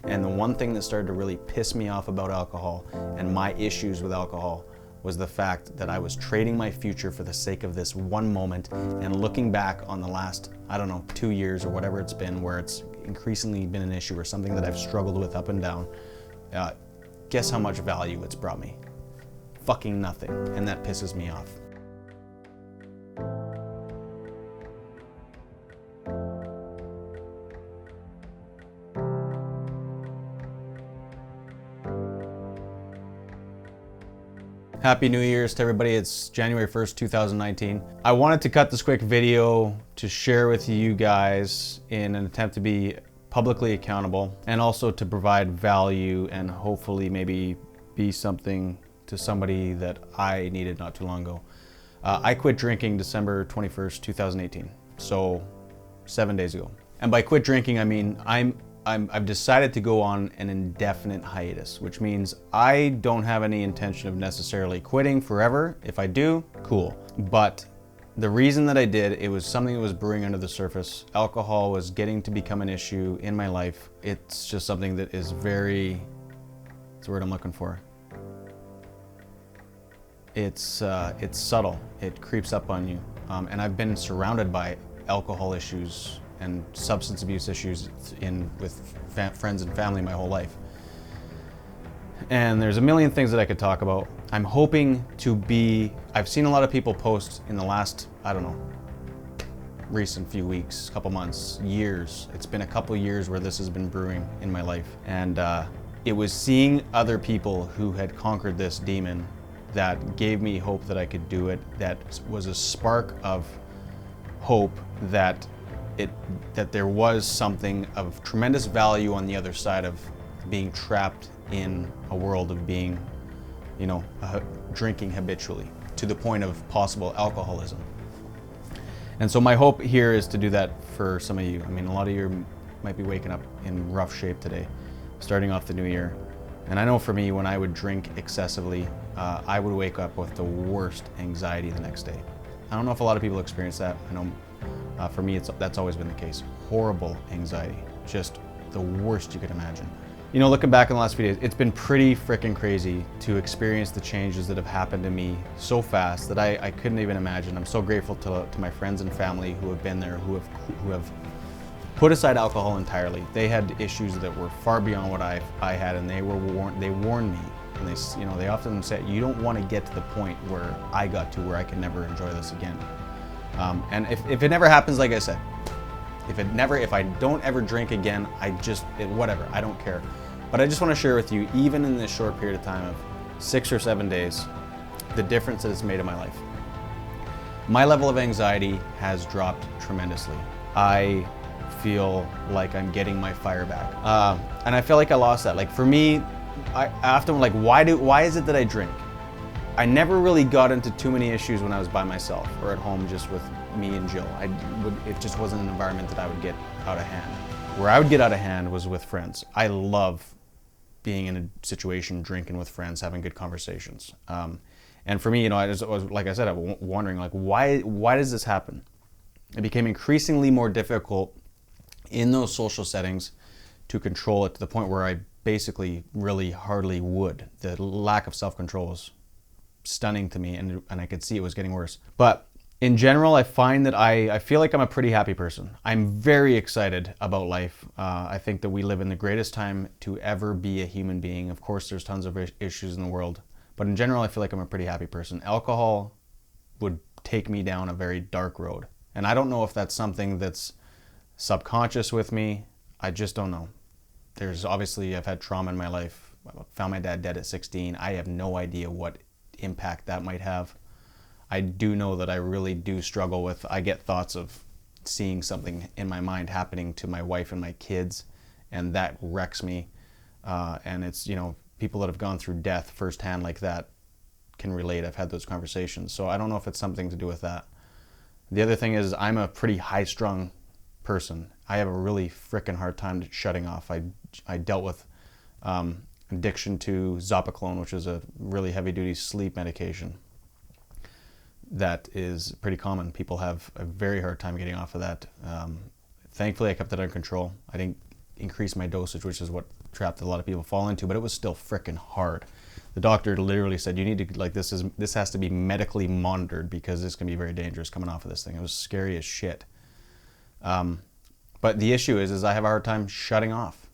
And the one thing that started to really piss me off about alcohol and my issues with alcohol was the fact that I was trading my future for the sake of this one moment, and looking back on the last, I don't know, 2 years or whatever it's been, where it's increasingly been an issue or something that I've struggled with up and down, guess how much value it's brought me? Fucking nothing, and that pisses me off. Happy New Year's to everybody. It's January 1st, 2019. I wanted to cut this quick video to share with you guys in an attempt to be publicly accountable and also to provide value and hopefully maybe be something to somebody that I needed not too long ago. I quit drinking December 21st, 2018. So 7 days ago. And by quit drinking, I mean I've decided to go on an indefinite hiatus, which means I don't have any intention of necessarily quitting forever. If I do, cool. But the reason that I did, it was something that was brewing under the surface. Alcohol was getting to become an issue in my life. It's just something that is very, what's the word I'm looking for? It's subtle. It creeps up on you. And I've been surrounded by alcohol issues and substance abuse issues with friends and family my whole life. And there's a million things that I could talk about. I'm hoping to be, I've seen a lot of people post in the last, I don't know, recent few weeks, couple months, years. It's been a couple years where this has been brewing in my life. And it was seeing other people who had conquered this demon that gave me hope that I could do it. That was a spark of hope that there was something of tremendous value on the other side of being trapped in a world of being, you know, drinking habitually to the point of possible alcoholism. And so my hope here is to do that for some of you. I mean, a lot of you might be waking up in rough shape today, starting off the new year. And I know for me, when I would drink excessively, I would wake up with the worst anxiety the next day. I don't know if a lot of people experience that. I know for me, that's always been the case. Horrible anxiety, just the worst you could imagine. You know, looking back in the last few days, it's been pretty freaking crazy to experience the changes that have happened to me so fast that I couldn't even imagine. I'm so grateful to my friends and family who have been there, who have put aside alcohol entirely. They had issues that were far beyond what I had, and they warned me. And they often say, you don't want to get to the point where I got to, where I can never enjoy this again. And if it never happens, like I said, if I don't ever drink again, whatever, I don't care. But I just want to share with you, even in this short period of time of 6 or 7 days, the difference that it's made in my life. My level of anxiety has dropped tremendously. I feel like I'm getting my fire back. And I feel like I lost that. Like for me, I often like, why is it that I drink? I never really got into too many issues when I was by myself or at home just with me and Jill. It just wasn't an environment that I would get out of hand. Where I would get out of hand was with friends. I love being in a situation, drinking with friends, having good conversations. And for me, you know, I was like I said, I was wondering, like, why does this happen? It became increasingly more difficult in those social settings to control it to the point where I basically really hardly would. The lack of self-control was stunning to me, and I could see it was getting worse. But in general, I find that I feel like I'm a pretty happy person. I'm very excited about life. I think that we live in the greatest time to ever be a human being. Of course, there's tons of issues in the world, but in general, I feel like I'm a pretty happy person. Alcohol would take me down a very dark road. And I don't know if that's something that's subconscious with me. I just don't know. I've had trauma in my life. I found my dad dead at 16. I have no idea what impact that might have. I do know that I really do struggle with, I get thoughts of seeing something in my mind happening to my wife and my kids, and that wrecks me. And it's, you know, people that have gone through death firsthand like that can relate. I've had those conversations. So I don't know if it's something to do with that. The other thing is I'm a pretty high-strung person. I have a really freaking hard time shutting off. I dealt with addiction to Zopiclone, which is a really heavy-duty sleep medication that is pretty common. People have a very hard time getting off of that. Thankfully, I kept it under control. I didn't increase my dosage, which is what trap that a lot of people fall into, but it was still freaking hard. The doctor literally said, you need to, like, this has to be medically monitored because this can be very dangerous coming off of this thing. It was scary as shit. But the issue is I have a hard time shutting off.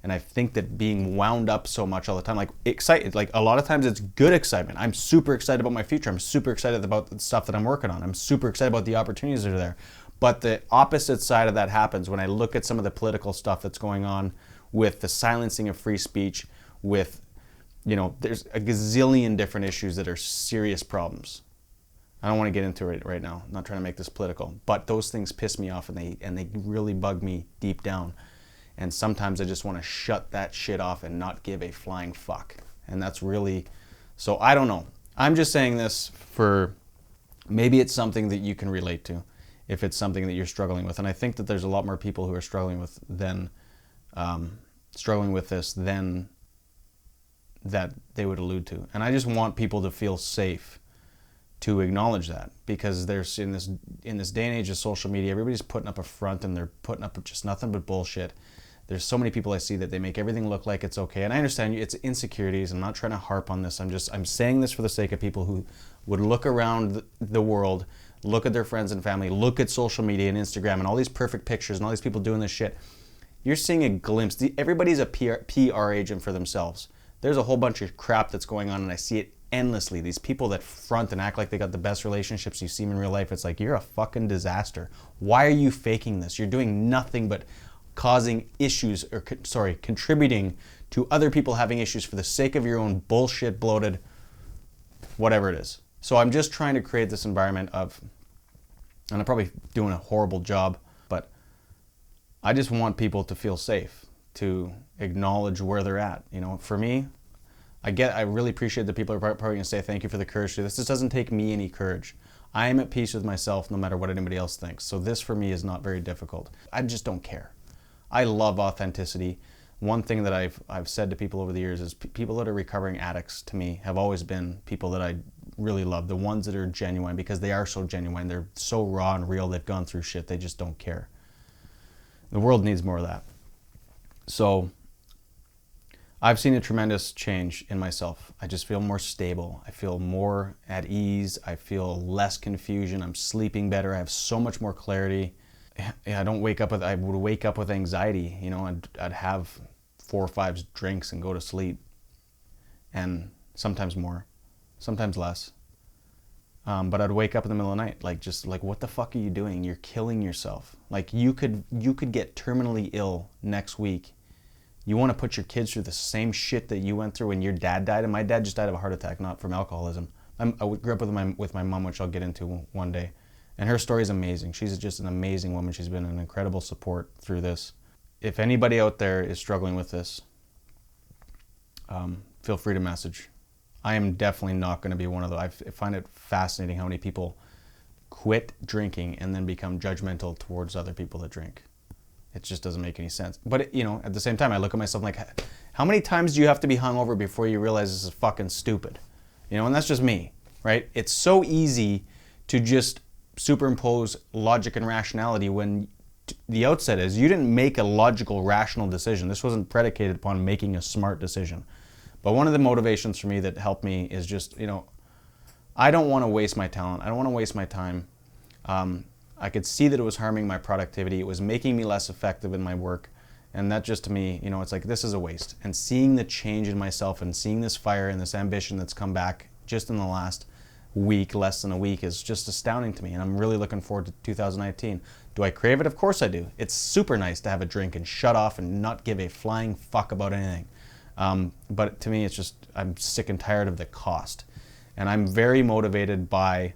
And I think that being wound up so much all the time, like excited, like a lot of times it's good excitement. I'm super excited about my future. I'm super excited about the stuff that I'm working on. I'm super excited about the opportunities that are there. But the opposite side of that happens when I look at some of the political stuff that's going on with the silencing of free speech, with, there's a gazillion different issues that are serious problems. I don't want to get into it right now. I'm not trying to make this political, but those things piss me off and they really bug me deep down. And sometimes I just want to shut that shit off and not give a flying fuck. And that's really, so I don't know. I'm just saying this for, maybe it's something that you can relate to if it's something that you're struggling with. And I think that there's a lot more people who are struggling with this than that they would allude to. And I just want people to feel safe to acknowledge that, because there's in this day and age of social media, everybody's putting up a front and they're putting up just nothing but bullshit. There's so many people I see that they make everything look like it's okay. And I understand it's insecurities. I'm not trying to harp on this. I'm saying this for the sake of people who would look around the world, look at their friends and family, look at social media and Instagram and all these perfect pictures and all these people doing this shit. You're seeing a glimpse. Everybody's a PR agent for themselves. There's a whole bunch of crap that's going on, and I see it endlessly. These people that front and act like they got the best relationships you see in real life, it's like, you're a fucking disaster. Why are you faking this? You're doing nothing but causing issues, or contributing to other people having issues for the sake of your own bullshit, bloated, whatever it is. So I'm just trying to create this environment of, and I'm probably doing a horrible job, but I just want people to feel safe, to acknowledge where they're at. For me, I really appreciate that people are probably going to say thank you for the courage to this. This doesn't take me any courage. I am at peace with myself no matter what anybody else thinks. So this for me is not very difficult. I just don't care. I love authenticity. One thing that I've said to people over the years is people that are recovering addicts to me have always been people that I really love. The ones that are genuine, because they are so genuine. They're so raw and real. They've gone through shit. They just don't care. The world needs more of that. So I've seen a tremendous change in myself. I just feel more stable. I feel more at ease. I feel less confusion. I'm sleeping better. I have so much more clarity. I would wake up with anxiety. I'd have 4 or 5 drinks and go to sleep, and sometimes more, sometimes less. But I'd wake up in the middle of the night, like, what the fuck are you doing? You're killing yourself. Like, you could get terminally ill next week. You want to put your kids through the same shit that you went through when your dad died, and my dad just died of a heart attack, not from alcoholism. I grew up with my mom, which I'll get into one day. And her story is amazing. She's just an amazing woman. She's been an incredible support through this. If anybody out there is struggling with this, feel free to message. I am definitely not going to be one of those. I find it fascinating how many people quit drinking and then become judgmental towards other people that drink. It just doesn't make any sense. But, at the same time, I look at myself like, how many times do you have to be hungover before you realize this is fucking stupid? And that's just me, right? It's so easy to just superimpose logic and rationality when the outset is you didn't make a logical, rational decision. This wasn't predicated upon making a smart decision. But one of the motivations for me that helped me is just, I don't want to waste my talent. I don't want to waste my time. I could see that it was harming my productivity. It was making me less effective in my work. And that just, to me, it's like, this is a waste. And seeing the change in myself and seeing this fire and this ambition that's come back just in the last week, less than a week, is just astounding to me. And I'm really looking forward to 2019. Do I crave it? Of course I do. It's super nice to have a drink and shut off and not give a flying fuck about anything. But to me, it's just, I'm sick and tired of the cost. And I'm very motivated by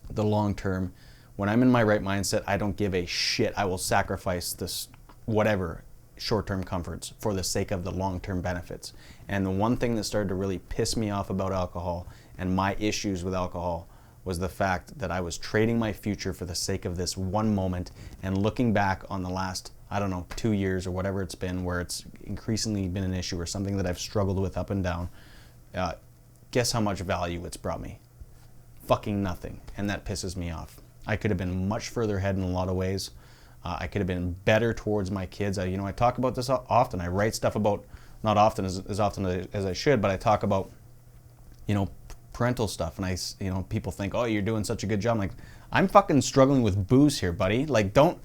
the long term. When I'm in my right mindset, I don't give a shit. I will sacrifice this whatever short-term comforts for the sake of the long-term benefits. And the one thing that started to really piss me off about alcohol and my issues with alcohol was the fact that I was trading my future for the sake of this one moment, and looking back on the last, 2 years or whatever it's been, where it's increasingly been an issue or something that I've struggled with up and down, guess how much value it's brought me? Fucking nothing. And that pisses me off. I could have been much further ahead in a lot of ways. I could have been better towards my kids. I talk about this often. I write stuff about, not often as often as I should, but I talk about, parental stuff. And people think, oh, you're doing such a good job. I'm like, I'm fucking struggling with booze here, buddy. Don't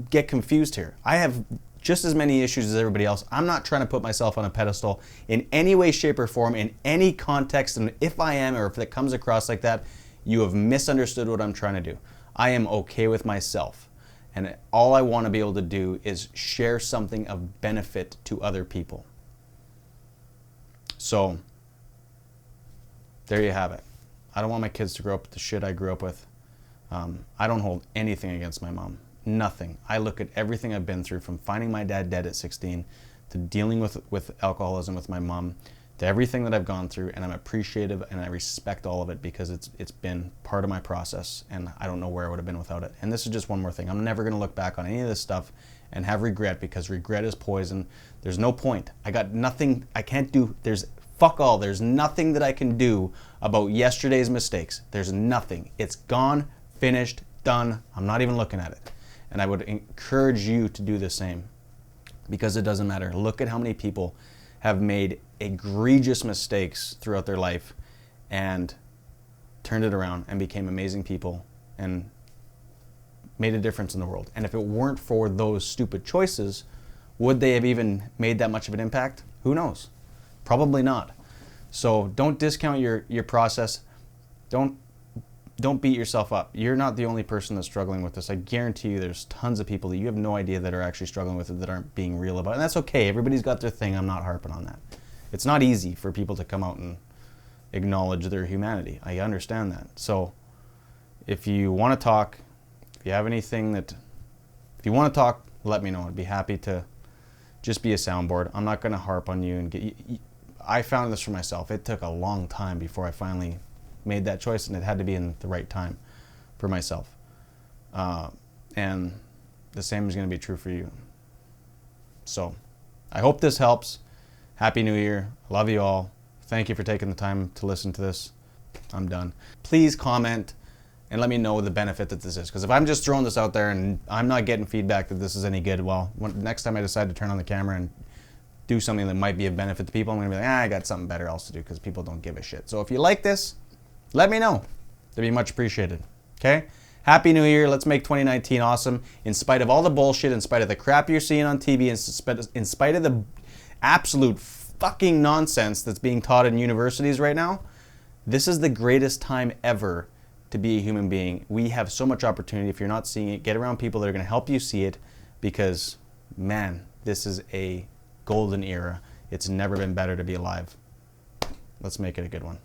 get confused here. I have just as many issues as everybody else. I'm not trying to put myself on a pedestal in any way, shape, or form, in any context. And if I am, or if it comes across like that, you have misunderstood what I'm trying to do. I am okay with myself. And all I want to be able to do is share something of benefit to other people. So, there you have it. I don't want my kids to grow up with the shit I grew up with. I don't hold anything against my mom. Nothing. I look at everything I've been through, from finding my dad dead at 16 to dealing with alcoholism with my mom, to everything that I've gone through, and I'm appreciative and I respect all of it because it's been part of my process, and I don't know where I would have been without it. And this is just one more thing. I'm never going to look back on any of this stuff and have regret, because regret is poison. There's no point. I got nothing I can't do. There's fuck all. There's nothing that I can do about yesterday's mistakes. There's nothing. It's gone, finished, done. I'm not even looking at it. And I would encourage you to do the same, because it doesn't matter. Look at how many people have made egregious mistakes throughout their life and turned it around and became amazing people and made a difference in the world. And if it weren't for those stupid choices, would they have even made that much of an impact? Who knows? Probably not. So don't discount your process. Don't beat yourself up. You're not the only person that's struggling with this. I guarantee you there's tons of people that you have no idea that are actually struggling with it, that aren't being real about it. And that's okay. Everybody's got their thing. I'm not harping on that. It's not easy for people to come out and acknowledge their humanity. I understand that. So if you want to talk, if you have anything if you want to talk, let me know. I'd be happy to just be a soundboard. I'm not going to harp on you and get you. I found this for myself. It took a long time before I finally made that choice, and it had to be in the right time for myself. And the same is going to be true for you. So I hope this helps. Happy New Year. Love you all. Thank you for taking the time to listen to this. I'm done. Please comment and let me know the benefit that this is. Because if I'm just throwing this out there and I'm not getting feedback that this is any good, well, next time I decide to turn on the camera and do something that might be of benefit to people, I'm going to be like, I got something better else to do, because people don't give a shit. So if you like this, let me know. That'd be much appreciated. Okay? Happy New Year. Let's make 2019 awesome. In spite of all the bullshit, in spite of the crap you're seeing on TV, in spite of the absolute fucking nonsense that's being taught in universities right now, this is the greatest time ever to be a human being. We have so much opportunity. If you're not seeing it, get around people that are going to help you see it, because, man, this is a golden era. It's never been better to be alive. Let's make it a good one.